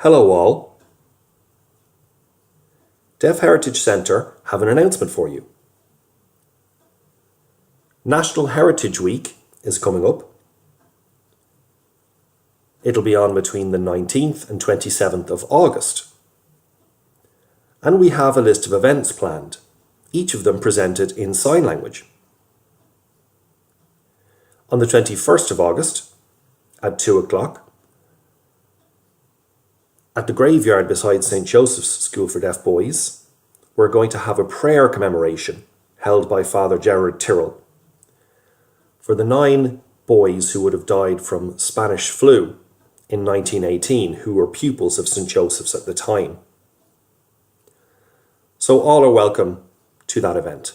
Hello all. Deaf Heritage Centre have an announcement for you. National Heritage Week is coming up. It'll be on between the 19th and 27th of August. And we have a list of events planned, each of them presented in sign language. On the 21st of August at 2 o'clock, at the graveyard beside St. Joseph's School for Deaf Boys, we're going to have a prayer commemoration held by Father Gerard Tyrrell for the 9 boys who would have died from Spanish flu in 1918, who were pupils of St. Joseph's at the time. So all are welcome to that event.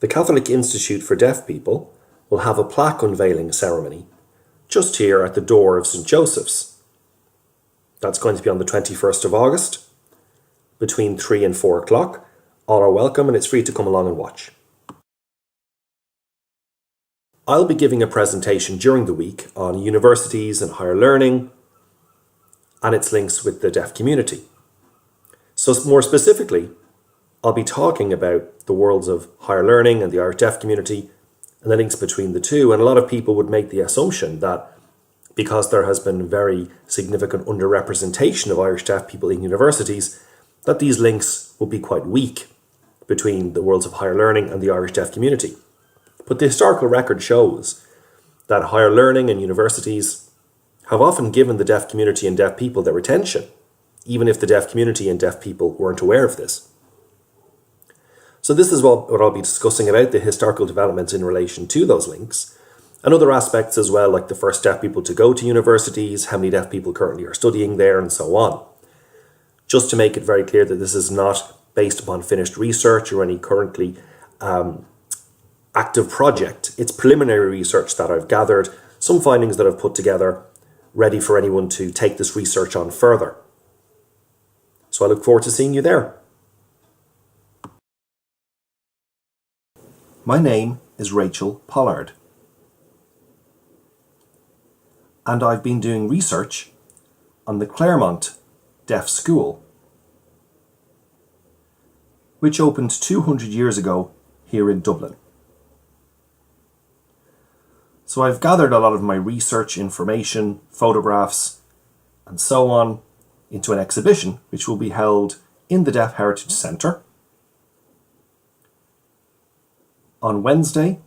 The Catholic Institute for Deaf People will have a plaque unveiling ceremony just here at the door of St. Joseph's. That's going to be on the 21st of August, between 3 and 4 o'clock. All are welcome and it's free to come along and watch. I'll be giving a presentation during the week on universities and higher learning and its links with the deaf community. So more specifically, I'll be talking about the worlds of higher learning and the Irish deaf community and the links between the two. And a lot of people would make the assumption that because there has been very significant underrepresentation of Irish deaf people in universities, that these links will be quite weak between the worlds of higher learning and the Irish deaf community. But the historical record shows that higher learning and universities have often given the deaf community and deaf people their attention, even if the deaf community and deaf people weren't aware of this. So this is what I'll be discussing about the historical developments in relation to those links, and other aspects as well, like the first deaf people to go to universities, how many deaf people currently are studying there, and so on. Just to make it very clear that this is not based upon finished research or any currently active project. It's preliminary research that I've gathered, some findings that I've put together, ready for anyone to take this research on further. So I look forward to seeing you there. My name is Rachel Pollard, and I've been doing research on the Claremont Deaf School, which opened 200 years ago here in Dublin. So I've gathered a lot of my research information, photographs, and so on into an exhibition which will be held in the Deaf Heritage Centre on Wednesday,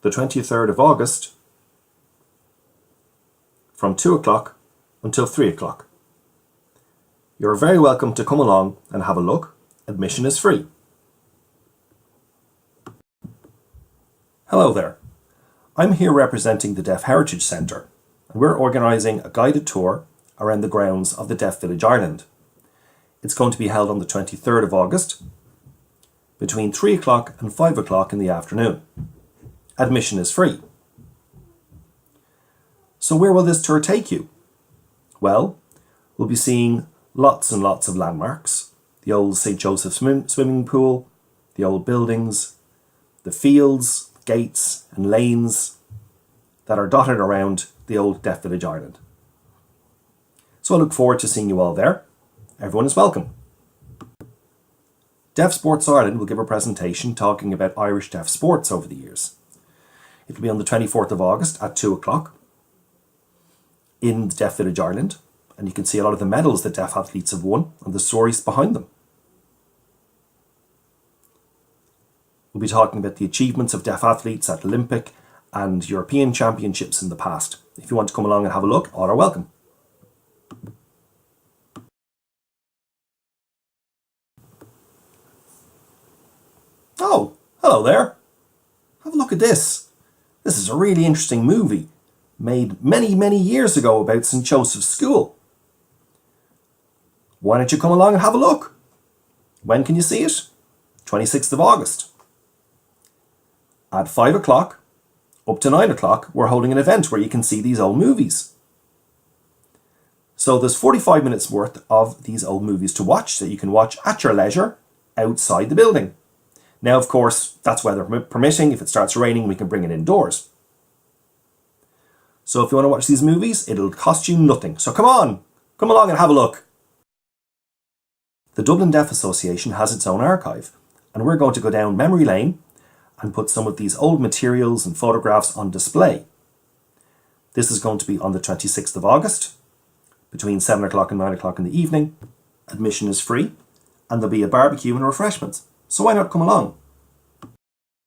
the 23rd of August, from 2 o'clock until 3 o'clock. You're very welcome to come along and have a look. Admission is free. Hello there. I'm here representing the Deaf Heritage Centre, and we're organising a guided tour around the grounds of the Deaf Village Ireland. It's going to be held on the 23rd of August, between 3 o'clock and 5 o'clock in the afternoon. Admission is free. So where will this tour take you? Well, we'll be seeing lots and lots of landmarks. The old St. Joseph's swimming pool, the old buildings, the fields, gates and lanes that are dotted around the old Deaf Village Ireland. So I look forward to seeing you all there. Everyone is welcome. Deaf Sports Ireland will give a presentation talking about Irish deaf sports over the years. It'll be on the 24th of August at 2 o'clock in the Deaf Village Ireland, and you can see a lot of the medals that deaf athletes have won and the stories behind them. We'll be talking about the achievements of deaf athletes at Olympic and European championships in the past. If you want to come along and have a look, all are welcome. Oh, hello there. Have a look at this. This is a really interesting movie made many years ago about St. Joseph's School. Why don't you come along and have a look? When can you see it? 26th of August. At 5 o'clock up to 9 o'clock, we're holding an event where you can see these old movies. So there's 45 minutes worth of these old movies to watch that you can watch at your leisure outside the building. Now, of course, that's weather permitting. If it starts raining, we can bring it indoors. So if you want to watch these movies, it'll cost you nothing. So come on, Come along and have a look. The Dublin Deaf Association has its own archive, and we're going to go down memory lane and put some of these old materials and photographs on display. This is going to be on the 26th of August, between 7 o'clock and 9 o'clock in the evening. Admission is free, and there'll be a barbecue and refreshments. So why not come along?